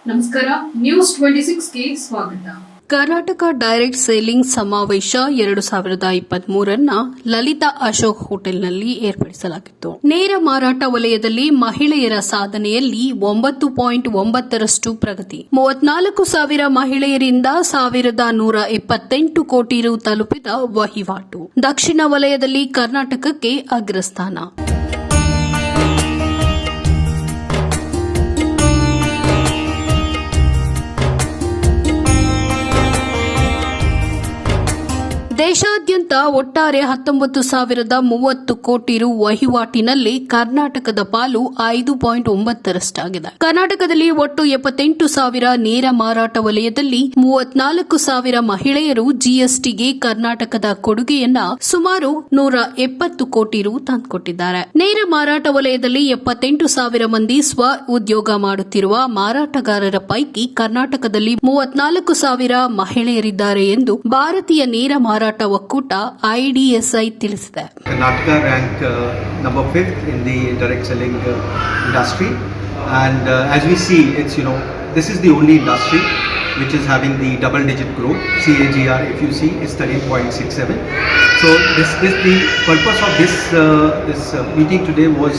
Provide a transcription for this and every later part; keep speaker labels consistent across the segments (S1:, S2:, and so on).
S1: ನಮಸ್ಕಾರ, ನ್ಯೂಸ್ 26ಗೆ ಸ್ವಾಗತ. Karnataka direct selling ಸಮಾವೇಶ 2023 ಲಲಿತಾ ಅಶೋಕ್ ಹೋಟೆಲ್ನಲ್ಲಿ ಏರ್ಪಡಿಸಲಾಗಿತ್ತು. ನೇರ ಮಾರಾಟ ವಲಯದಲ್ಲಿ ಮಹಿಳೆಯರ ಸಾಧನೆಯಲ್ಲಿ 9.9% ಪ್ರಗತಿ. 34,000 ಮಹಿಳೆಯರಿಂದ 1,128 ಕೋಟಿ ರು ತಲುಪಿದ ವಹಿವಾಟು. ದಕ್ಷಿಣ ವಲಯದಲ್ಲಿ ಕರ್ನಾಟಕಕ್ಕೆ ಅಗ್ರಸ್ಥಾನ. ದೇಶಾದ್ಯಂತ ಒಟ್ಟಾರೆ 19,030 ಕೋಟಿ ರು ವಹಿವಾಟಿನಲ್ಲಿ ಕರ್ನಾಟಕದ ಪಾಲು 5.9%. ಕರ್ನಾಟಕದಲ್ಲಿ ಒಟ್ಟು 78,000 ನೇರ ಮಾರಾಟ ವಲಯದಲ್ಲಿ 34,000 ಮಹಿಳೆಯರು ಜಿಎಸ್ಟಿಗೆ ಕರ್ನಾಟಕದ ಕೊಡುಗೆಯನ್ನ ಸುಮಾರು 170 ಕೋಟಿ ರು ತಂದುಕೊಟ್ಟಿದ್ದಾರೆ. ನೇರ ಮಾರಾಟ ವಲಯದಲ್ಲಿ 78,000 ಮಂದಿ ಸ್ವ ಉದ್ಯೋಗ ಮಾಡುತ್ತಿರುವ ಮಾರಾಟಗಾರರ ಪೈಕಿ ಕರ್ನಾಟಕದಲ್ಲಿ 34,000 ಮಹಿಳೆಯರಿದ್ದಾರೆ ಎಂದು ಭಾರತೀಯ ನೇರ ಮಾರಾಟ ಒಕ್ಕೂಟ ಐಡಿಎಸ್ಐ ತಿಳಿಸಿದೆ.
S2: Karnataka ranked number 5th in the direct selling industry, and as we see, it's this is the only industry which is having the double digit growth. CAGR, if you see, is 13.67. So this the purpose of this meeting today was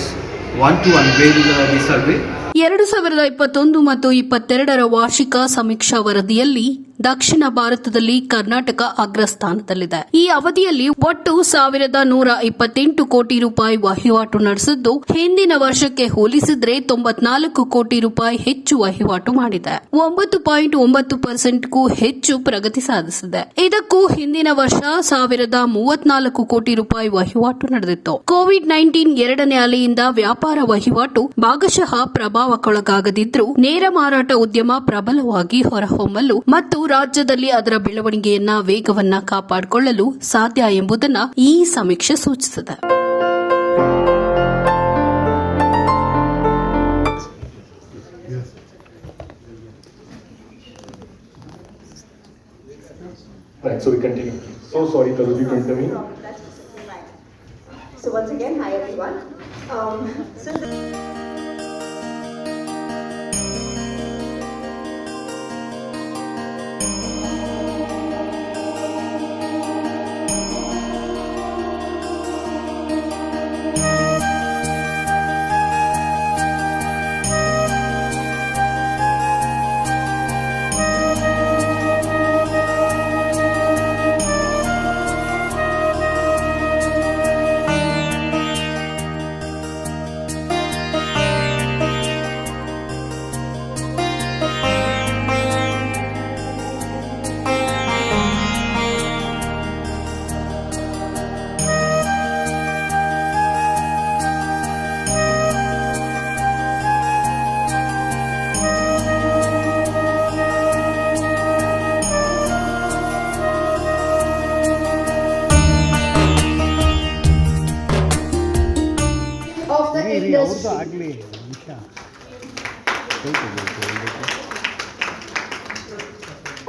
S2: one, to unveil the survey.
S1: 2021 ಮತ್ತು 2022 ವಾರ್ಷಿಕ ಸಮೀಕ್ಷಾ ವರದಿಯಲ್ಲಿ ದಕ್ಷಿಣ ಭಾರತದಲ್ಲಿ ಕರ್ನಾಟಕ ಅಗ್ರಸ್ಥಾನದಲ್ಲಿದೆ. ಈ ಅವಧಿಯಲ್ಲಿ ಒಟ್ಟು 1,128 ಕೋಟಿ ರೂಪಾಯಿ ವಹಿವಾಟು ನಡೆಸಿದ್ದು, ಹಿಂದಿನ ವರ್ಷಕ್ಕೆ ಹೋಲಿಸಿದ್ರೆ 94 ಕೋಟಿ ರೂಪಾಯಿ ಹೆಚ್ಚು ವಹಿವಾಟು ಮಾಡಿದೆ. 9.9% ಗೂ ಹೆಚ್ಚು ಪ್ರಗತಿ ಸಾಧಿಸಿದೆ. ಇದಕ್ಕೂ ಹಿಂದಿನ ವರ್ಷ 1,034 ಕೋಟಿ ರೂಪಾಯಿ ವಹಿವಾಟು ನಡೆದಿತ್ತು. ಕೋವಿಡ್-19 ಎರಡನೇ ಅಲೆಯಿಂದ ವ್ಯಾಪಾರ ವಹಿವಾಟು ಭಾಗಶಃ ಪ್ರಭಾವಕ್ಕೊಳಗಾಗದಿದ್ರೂ ನೇರ ಮಾರಾಟ ಉದ್ಯಮ ಪ್ರಬಲವಾಗಿ ಹೊರಹೊಮ್ಮಲು ಮತ್ತು ರಾಜ್ಯದಲ್ಲಿ ಅದರ ಬೆಳವಣಿಗೆಯನ್ನ ವೇಗವನ್ನ ಕಾಪಾಡಿಕೊಳ್ಳಲು ಸಾಧ್ಯ ಎಂಬುದನ್ನು ಈ ಸಮೀಕ್ಷೆ ಸೂಚಿಸಿದೆ.
S3: Right, so we continue. So sorry, Taruji, to intervene.
S4: So once again, hi everyone.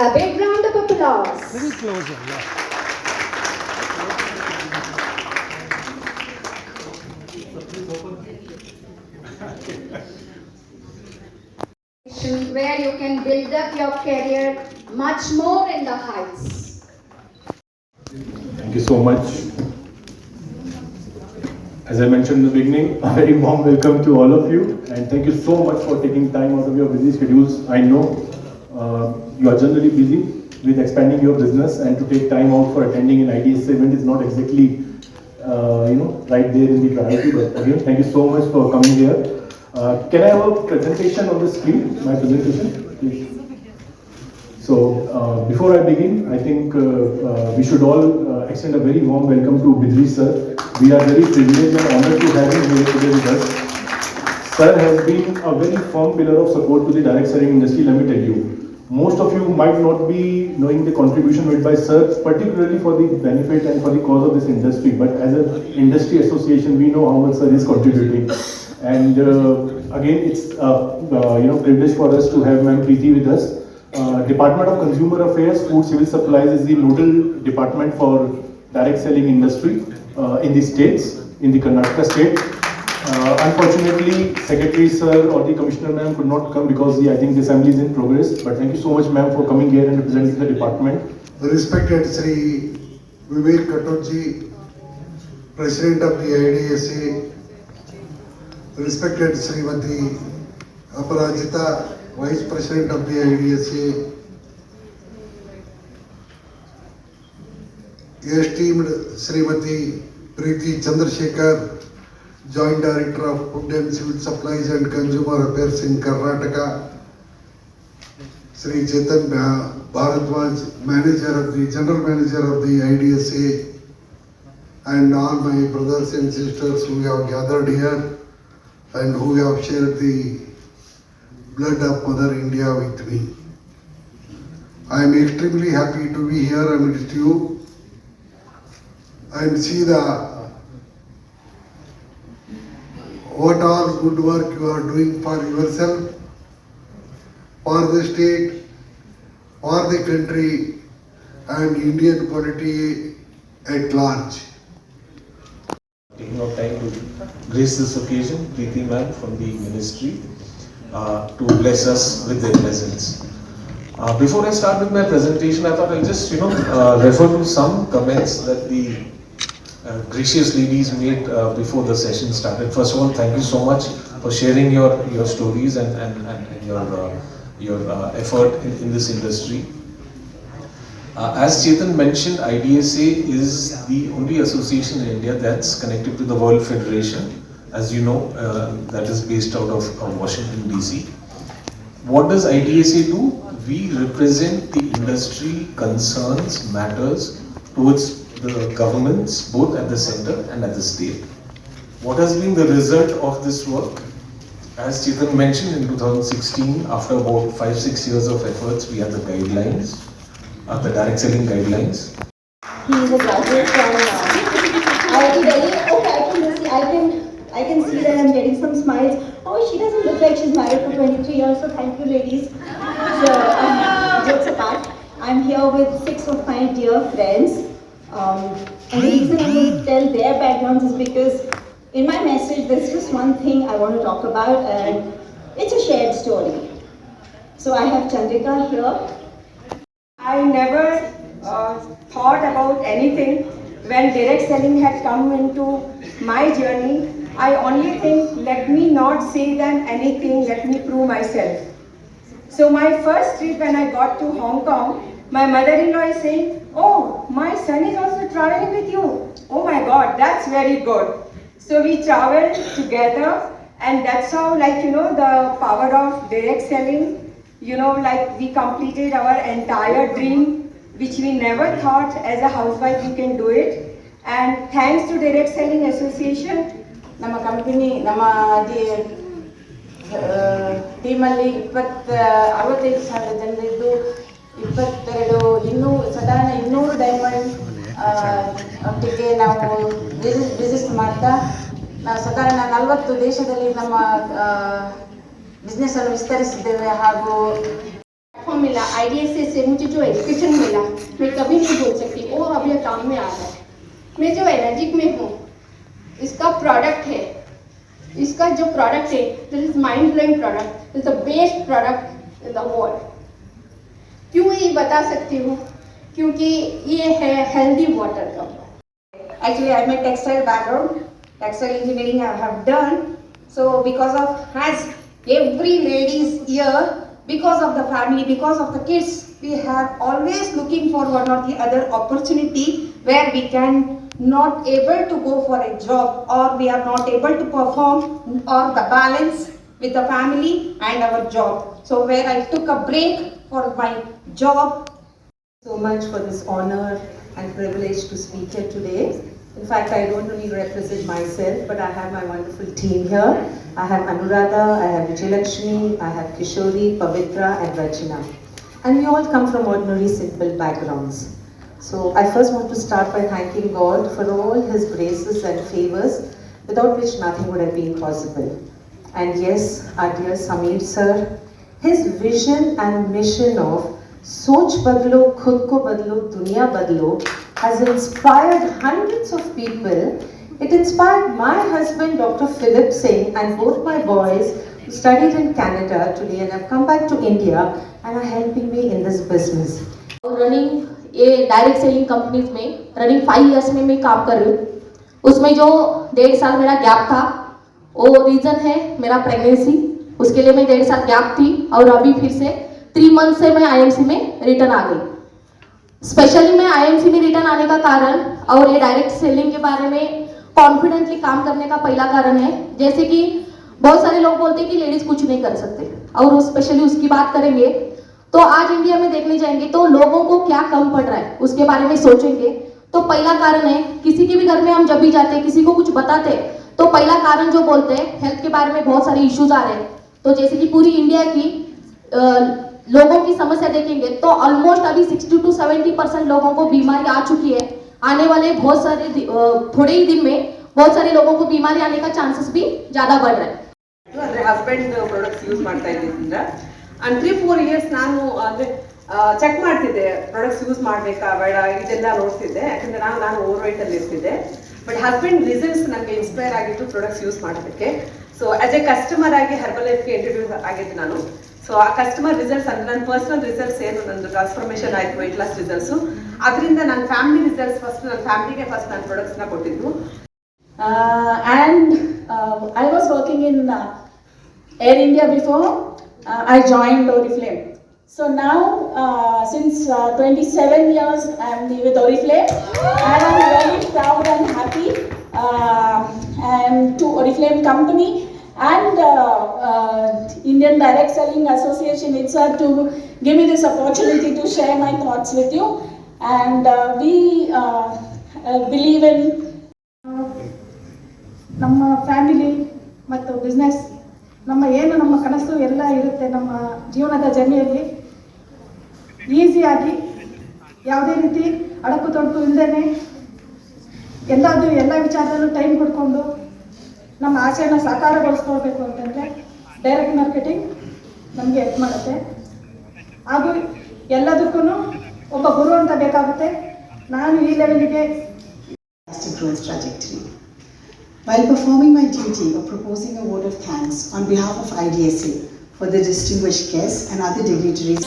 S4: A big round of applause.
S5: Very close.
S4: Where you can build up your career much more in the heights.
S3: Thank you so much. As I mentioned in the beginning, a very warm welcome to all of you, and thank you so much for taking time out of your busy schedules. I know you are generally busy with expanding your business, and to take time out for attending an IDS event is not exactly right there in the priority. But again, thank you so much for coming here. Can I have a presentation on the screen? My presentation, please. So before I begin, I think we should all extend a very warm welcome to Bidri sir. We are very privileged and honored to have him here today with us. Sir has been a very firm pillar of support to the direct selling industry, let me tell you. Most of you might not be knowing the contribution made by sir, particularly for the benefit and for the cause of this industry. But as an industry association, we know how much sir is contributing. And again, it's privilege for us to have Ma'am Preeti with us. Department of Consumer Affairs, Food Civil Supplies is the nodal department for direct selling industry in the states, in the Karnataka state. Unfortunately, Secretary Sir or the Commissioner Ma'am could not come because I think the assembly is in progress. But thank you so much, Ma'am, for coming here and representing the department.
S5: Respected Sri Vivek Katurji, President of the IDSA, respected Srimati Aparajita, Vice President of the IDSA, esteemed Srimati Preeti Chandrasekhar, Joint Director of Food and Civil Supplies and Consumer Affairs in Karnataka, Sri Chetan Bharadwaj, General Manager of the IDSA, and all my brothers and sisters who have gathered here and who have shared the blood of Mother India with me. I am extremely happy to be here amidst you and see what all good work you are doing for yourself, for the state, for the country and Indian polity at large.
S6: Taking out time to grace this occasion, Preeti Ma'am from the Ministry, to bless us with their presence. Before I start with my presentation, I thought I'll just refer to some comments that the gracious ladies made before the session started. First of all, thank you so much for sharing your stories and your effort in this industry. As Chetan mentioned, IDSA is the only association in India that's connected to the World Federation, as you know, that is based out of Washington DC. What does IDSA do? We represent the industry concerns, matters towards the governments, both at the center and at the state. What has been the result of this work? As Chetan mentioned, in 2016, after about 5-6 years of efforts, we had the guidelines, the direct selling guidelines.
S7: He is a graduate from I can see that I'm getting some smiles. Oh, she doesn't look like she's married for 23 years, so thank you, ladies. So, jokes apart, I'm here with 6 of my dear friends. And the reason I'm going to tell their backgrounds is because in my message, there's just one thing I want to talk about, and it's a shared story. So I have Chandrika here.
S8: I never thought about anything when direct selling had come into my journey. I only think, let me not say them anything, let me prove myself. So my first trip when I got to Hong Kong, my mother-in-law is saying, oh, my son is also traveling with you. Oh my God, that's very good. So we traveled together, and that's how, the power of direct selling, we completed our entire dream, which we never thought as a housewife we can do it. And thanks to Direct Selling Association,
S7: ನಮ್ಮ company ನಮ್ಮ ಟೀಮಲ್ಲಿ 65,000 ಜನರಿದ್ದು 200 diamond ಒಟ್ಟಿಗೆ ನಾವು register ಮಾಡ್ತಾ ನಾವು ಸಾಧಾರಣ 40 ದೇಶದಲ್ಲಿ ನಮ್ಮ बिजनेस अನ್ನು विस्तरिಸಿದ್ದೇವೆ ಹಾಗೂ
S4: प्लेटफॉर्म मिला आईडीएसए से मुझे जो एजुकेशन मिला मैं कभी नहीं भूल सकती वो अभी काम में आ रहा है। मैं जो एनर्जिक में हूँ इसका प्रोडक्ट है, इसका जो प्रोडक्ट है this is mind blowing product, is the best product in the world. क्यों ये बता सकती हूँ? क्योंकि ये है हेल्दी वाटर का।
S8: actually I have a textile background, textile engineering I have done. So because of as every lady's here, because of the family, because of the kids, we have always looking for one or the other opportunity where we can not able to go for a job, or we are not able to perform or the balance with the family and our job. So where I took a break for my job.
S9: So much for this honor and privilege to speak here today. In fact, I don't only represent myself, but I have my wonderful team here. I have Anuradha, I have Vijayalakshmi, I have Kishori, Pavitra and Rachina. And we all come from ordinary, simple backgrounds. So I first want to start by thanking God for all His graces and favors, without which nothing would have been possible. And yes, our dear Sameer sir, his vision and mission of Soch Badlo, Khud Ko Badlo, Duniya Badlo has inspired hundreds of people It inspired my husband, Dr. Philip Singh, and both my boys who studied in Canada today and have come back to India and are helping me in this business.
S10: Running ये direct selling companies में running 5 years में मैं काम कर रही हूँ. उसमें जो 1.5 साल मेरा गैप था वो रीज़न है मेरा प्रेगनेंसी. उसके लिए मैं 1.5 साल गैप थी और अभी फिर से 3 मंथ से मैं आईएमसी में रिटर्न आ गई. स्पेशली मैं आईएमसी में रिटर्न आने का कारण और ये डायरेक्ट सेलिंग के बारे में कॉन्फिडेंटली काम करने का पहला कारण है, जैसे कि बहुत सारे लोग बोलते हैं कि लेडीज कुछ नहीं कर सकते और स्पेशली उसकी बात करेंगे तो आज इंडिया में देखने जाएंगे तो लोगों को क्या कम पड़ रहा है उसके बारे में सोचेंगे तो पहला कारण है किसी के भी घर में हम जब भी जाते हैं किसी को कुछ बताते हैं तो पहला कारण जो बोलते हैं हेल्थ के बारे में बहुत सारे इश्यूज आ रहे हैं. तो जैसे कि पूरी इंडिया की लोगों की समस्या देखेंगे तो ऑलमोस्ट अभी 60 to 70% लोगों को बीमारी आ चुकी है. आने वाले बहुत सारे थोड़े ही दिन में बहुत सारे लोगों को बीमारी आने का चांसेस भी ज़्यादा बढ़ रहा है.
S11: ಅಂದರೆ ಹಸ್ಬೆಂಡ್ ಪ್ರಾಡಕ್ಟ್ಸ್ ಯೂಸ್ ಮಾಡ್ತಾ ಇದ್ದಿದ್ದರಿಂದ ಅಂಡ್ 3-4 ಇಯರ್ಸ್ ನಾನು ಅಂದರೆ ಚೆಕ್ ಮಾಡ್ತಿದ್ದೆ ಪ್ರಾಡಕ್ಟ್ಸ್ ಯೂಸ್ ಮಾಡಬೇಕಾ ಬೇಡ ಇದೆಲ್ಲ ನೋಡ್ತಿದ್ದೆ, ಯಾಕಂದರೆ ನಾನು ಓವರ್ ವೆಯ್ಟಲ್ಲಿ ಇರ್ತಿದ್ದೆ. ಬಟ್ ಹಸ್ಬೆಂಡ್ ರಿಸಲ್ಟ್ಸ್ ನನಗೆ ಇನ್ಸ್ಪೈರ್ ಆಗಿತ್ತು ಪ್ರಾಡಕ್ಟ್ಸ್ ಯೂಸ್ ಮಾಡೋದಕ್ಕೆ. ಸೊ ಆ್ಯಸ್ ಎ ಕಸ್ಟಮರ್ ಆಗಿ ಹರ್ಬಲ್ ಲೈಫ್ಗೆ ಇಂಟ್ರೊಡ್ಯೂಸ್ ಆಗಿದ್ದೆ ನಾನು. ಸೊ ಆ ಕಸ್ಟಮರ್ ರಿಸಲ್ಟ್ಸ್ ಅಂದರೆ ನನ್ನ ಪರ್ಸನಲ್ ರಿಸಲ್ಟ್ಸ್ ಏನು ನಂದು ಟ್ರಾನ್ಸ್ಫಾರ್ಮೇಷನ್ ಆಯಿತು ವೆಯ್ಟ್ ಲಾಸ್ ರಿಸಲ್ಟ್ಸು, ಅದರಿಂದ ನನ್ನ ಫ್ಯಾಮಿಲಿ ರಿಸಲ್ಟ್ಸ್ ಫಸ್ಟ್ ನನ್ನ ಫ್ಯಾಮಿಲಿಗೆ ಫಸ್ಟ್ ನಾನು ಪ್ರಾಡಕ್ಟ್ಸ್ನ ಕೊಟ್ಟಿದ್ದು.
S12: And I was working in Air India before I joined Oriflame. So now since 27 years I am with Oriflame and I am very proud and happy and to Oriflame company and Indian Direct Selling Association itself to give me this opportunity to share my thoughts with you. And we believe in
S13: ನಮ್ಮ family ಮತ್ತು business ನಮ್ಮ ಕನಸು ಎಲ್ಲ ಇರುತ್ತೆ. ನಮ್ಮ ಜೀವನದ ಜರ್ನಿಯಲ್ಲಿ ಈಸಿಯಾಗಿ ಯಾವುದೇ ರೀತಿ ಅಡಕು ತೊಡಕು ಇಲ್ಲದೇ ಎಲ್ಲ ವಿಚಾರದಲ್ಲೂ ಟೈಮ್ ಕೊಡ್ಕೊಂಡು ನಮ್ಮ ಆಸೆಯನ್ನು ಸಾಕಾರಗೊಳಿಸ್ಕೊಳ್ಬೇಕು ಅಂತಂದರೆ ಡೈರೆಕ್ಟ್ ಮಾರ್ಕೆಟಿಂಗ್ ನಮಗೆ ಹೆಲ್ಪ್ ಮಾಡುತ್ತೆ. ಹಾಗೂ ಎಲ್ಲದಕ್ಕೂ ಒಬ್ಬ ಗುರು ಅಂತ ಬೇಕಾಗುತ್ತೆ. ನಾನು ಈ ಲೆವೆಲ್ಗೆ
S14: growth trajectory. While performing my duty of proposing a vote of thanks on behalf of IDSA for the distinguished guests and other dignitaries.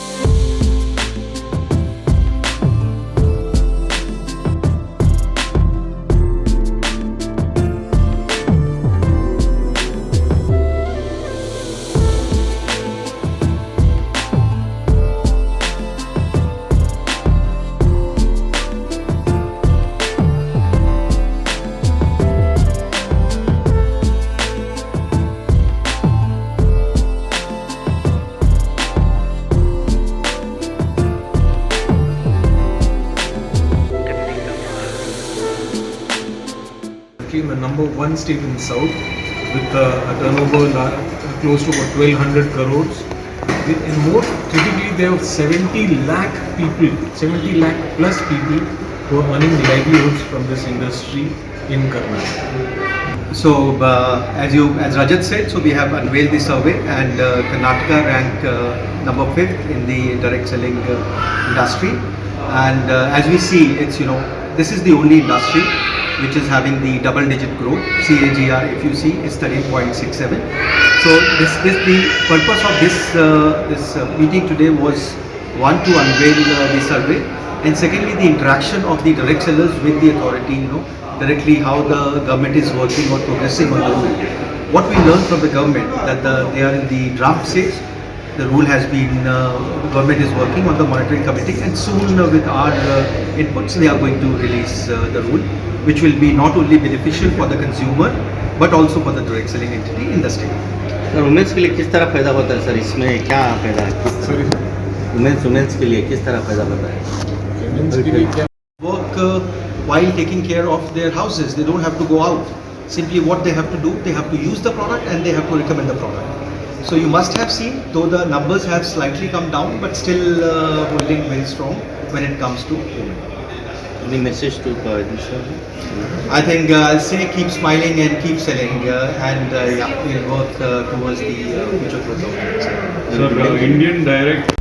S15: became the number one state in the south with a turnover close to about 1200 crores. And more critically, there are 70 lakh people, 70 lakh plus people who are earning livelihoods from this industry in Karnataka.
S2: So as Rajat said, so we have unveiled the survey and Karnataka ranked number 5th in the direct selling industry. And as we see, it's this is the only industry which is having the double-digit growth. CAGR, if you see, is 13.67. So the purpose of this meeting today was one, to unveil the survey, and secondly the interaction of the direct sellers with the authority. Directly how the government is working or progressing on the rule. What we learned from the government that they are in the draft stage. The rule has been, government is working on the monitoring committee, and soon with our inputs they are going to release the rule, which will be not only beneficial for the consumer but also for the direct selling entity in the state.
S16: Women's के लिए किस तरह फायदा होता है sir? इसमें क्या फायदा है? वुमेन्स के लिए किस तरह फायदा होता है?
S2: Work while taking care of their houses. They don't have to go out. Simply what they have to do, they have to use the product and they have to recommend the product. So you must have seen, though the numbers have slightly come down, but still holding very strong when it comes to women.
S16: Any message to this?
S2: I think I'll say keep smiling and keep selling, and we'll work towards the future growth of it.
S17: Sir, Indian Direct